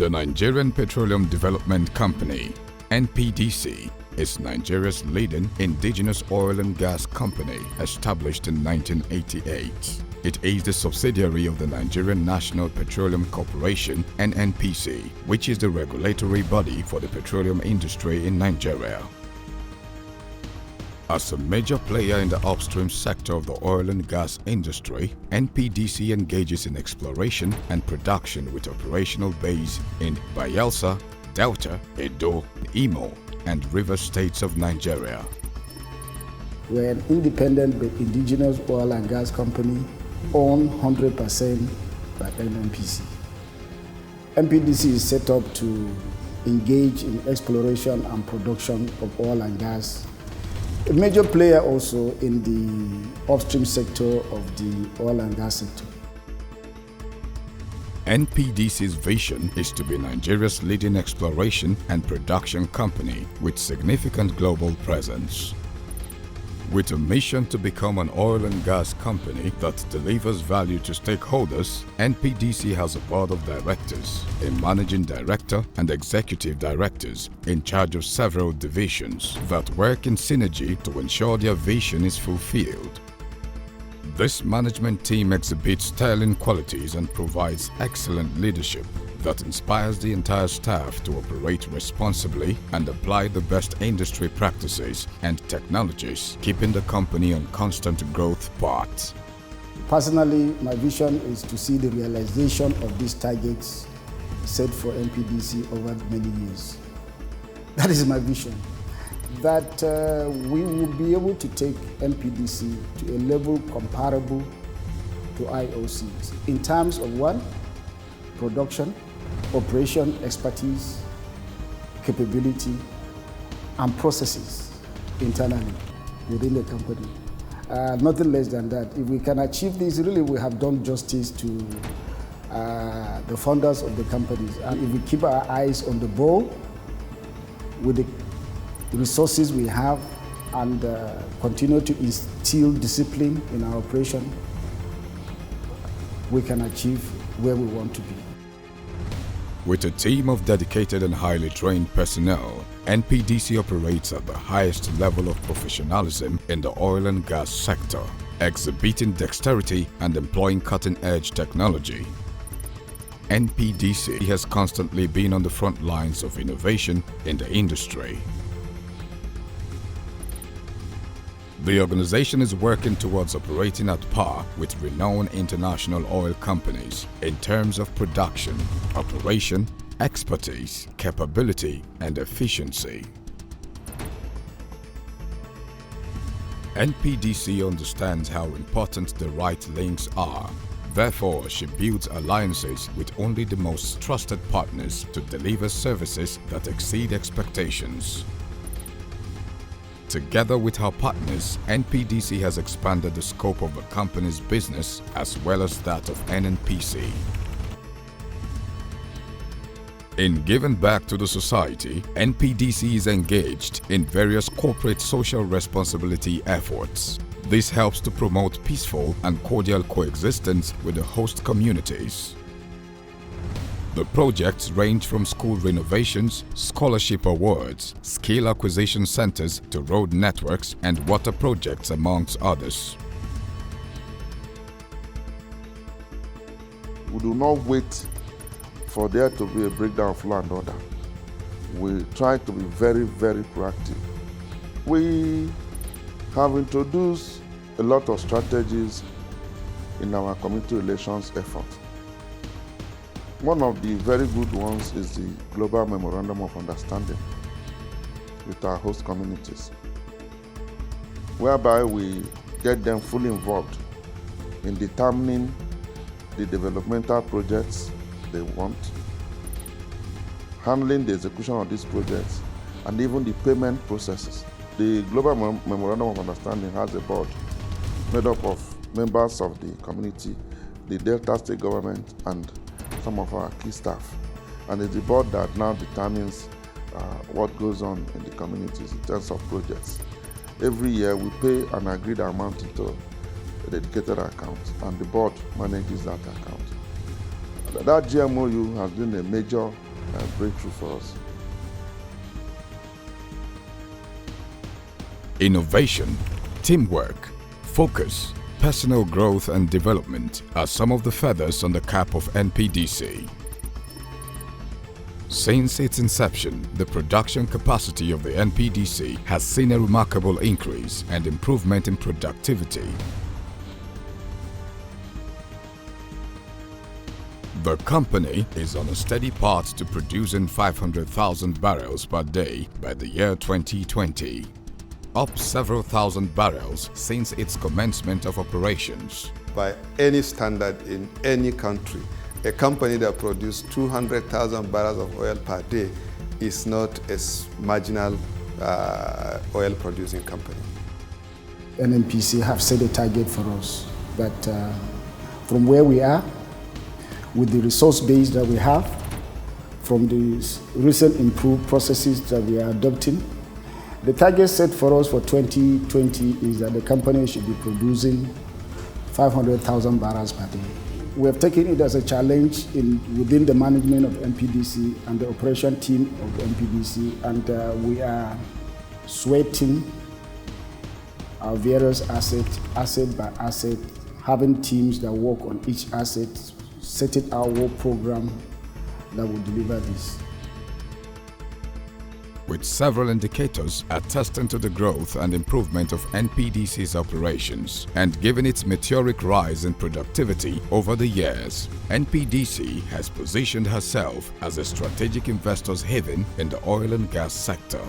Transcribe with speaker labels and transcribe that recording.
Speaker 1: The Nigerian Petroleum Development Company, NPDC, is Nigeria's leading indigenous oil and gas company, established in 1988. It is the subsidiary of the Nigerian National Petroleum Corporation (NNPC), which is the regulatory body for the petroleum industry in Nigeria. As a major player in the upstream sector of the oil and gas industry, NPDC engages in exploration and production with operational base in Bayelsa, Delta, Edo, Imo, and Rivers states of Nigeria.
Speaker 2: We're an independent but indigenous oil and gas company owned 100% by NNPC. NPDC is set up to engage in exploration and production of oil and gas. A major player also in the upstream sector of the oil and gas sector.
Speaker 1: NPDC's vision is to be Nigeria's leading exploration and production company with significant global presence. With a mission to become an oil and gas company that delivers value to stakeholders, NPDC has a board of directors, a managing director and executive directors in charge of several divisions that work in synergy to ensure their vision is fulfilled. This management team exhibits sterling qualities and provides excellent leadership that inspires the entire staff to operate responsibly and apply the best industry practices and technologies, keeping the company on constant growth path.
Speaker 2: Personally, my vision is to see the realization of these targets set for NPDC over many years. That is my vision. That we will be able to take NPDC to a level comparable to IOCs in terms of one, production, operation expertise, capability, and processes internally within the company. Nothing less than that. If we can achieve this, really we have done justice to the founders of the companies. And if we keep our eyes on the ball with the resources we have and continue to instill discipline in our operation, we can achieve where we want to be.
Speaker 1: With a team of dedicated and highly trained personnel, NPDC operates at the highest level of professionalism in the oil and gas sector, exhibiting dexterity and employing cutting-edge technology. NPDC has constantly been on the front lines of innovation in the industry. The organization is working towards operating at par with renowned international oil companies in terms of production, operation, expertise, capability, and efficiency. NPDC understands how important the right links are. Therefore, she builds alliances with only the most trusted partners to deliver services that exceed expectations. Together with her partners, NPDC has expanded the scope of the company's business as well as that of NNPC. In giving back to the society, NPDC is engaged in various corporate social responsibility efforts. This helps to promote peaceful and cordial coexistence with the host communities. The projects range from school renovations, scholarship awards, skill acquisition centers to road networks and water projects, amongst others.
Speaker 3: We do not wait for there to be a breakdown of law and order. We try to be very, very proactive. We have introduced a lot of strategies in our community relations effort. One of the very good ones is the Global Memorandum of Understanding with our host communities, whereby we get them fully involved in determining the developmental projects they want, handling the execution of these projects, and even the payment processes. The Global Memorandum of Understanding has a board made up of members of the community, the Delta State government, and some of our key staff. And it's the board that now determines what goes on in the communities in terms of projects. Every year we pay an agreed amount into a dedicated account, and the board manages that account. That GMOU has been a major breakthrough for us.
Speaker 1: Innovation, teamwork, focus, personal growth and development are some of the feathers on the cap of NPDC. Since its inception, the production capacity of the NPDC has seen a remarkable increase and improvement in productivity. The company is on a steady path to producing 500,000 barrels per day by the year 2020, up several thousand barrels since its commencement of operations.
Speaker 4: By any standard in any country, a company that produces 200,000 barrels of oil per day is not a marginal oil producing company.
Speaker 2: NPDC have set a target for us that from where we are, with the resource base that we have, from the recent improved processes that we are adopting, the target set for us for 2020 is that the company should be producing 500,000 barrels per day. We have taken it as a challenge within the management of NPDC and the operation team of NPDC, and we are sweating our various assets, asset by asset, having teams that work on each asset, setting our work program that will deliver this.
Speaker 1: With several indicators attesting to the growth and improvement of NPDC's operations and given its meteoric rise in productivity over the years, NPDC has positioned herself as a strategic investor's haven in the oil and gas sector.